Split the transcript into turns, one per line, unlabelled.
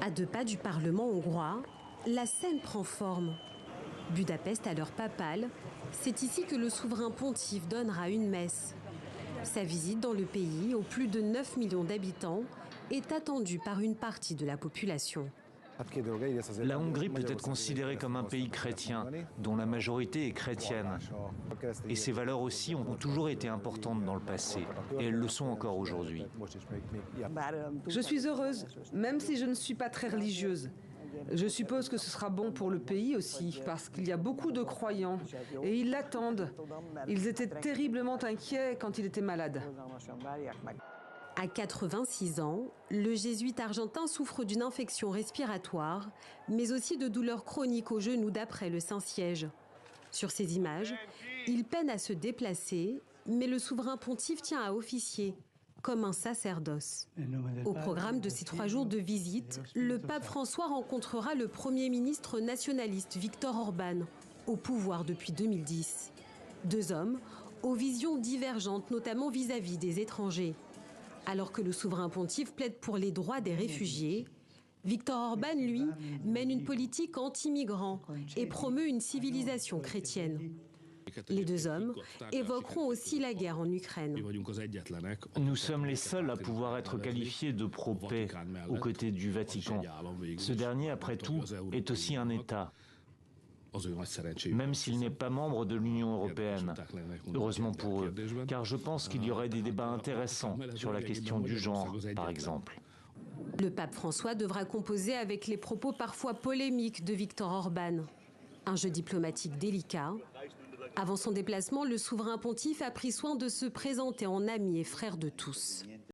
À 2 pas du Parlement hongrois, la scène prend forme. Budapest à l'heure papale, c'est ici que le souverain pontife donnera une messe. Sa visite dans le pays, aux plus de 9 millions d'habitants, est attendue par une partie de la population.
La Hongrie peut être considérée comme un pays chrétien, dont la majorité est chrétienne. Et ces valeurs aussi ont toujours été importantes dans le passé, et elles le sont encore aujourd'hui.
Je suis heureuse, même si je ne suis pas très religieuse. Je suppose que ce sera bon pour le pays aussi, parce qu'il y a beaucoup de croyants, et ils l'attendent. Ils étaient terriblement inquiets quand il était malade.
À 86 ans, le jésuite argentin souffre d'une infection respiratoire, mais aussi de douleurs chroniques au genou d'après le Saint-Siège. Sur ces images, il peine à se déplacer, mais le souverain pontife tient à officier, comme un sacerdoce. Au programme de ces 3 jours de visite, le pape François rencontrera le Premier ministre nationaliste Viktor Orban, au pouvoir depuis 2010. 2 hommes aux visions divergentes, notamment vis-à-vis des étrangers. Alors que le souverain pontife plaide pour les droits des réfugiés, Viktor Orban, lui, mène une politique anti-migrants et promeut une civilisation chrétienne. Les 2 hommes évoqueront aussi la guerre en Ukraine.
Nous sommes les seuls à pouvoir être qualifiés de pro-paix aux côtés du Vatican. Ce dernier, après tout, est aussi un État, même s'il n'est pas membre de l'Union européenne. Heureusement pour eux, car je pense qu'il y aurait des débats intéressants sur la question du genre, par exemple.
Le pape François devra composer avec les propos parfois polémiques de Viktor Orban. Un jeu diplomatique délicat. Avant son déplacement, le souverain pontife a pris soin de se présenter en ami et frère de tous.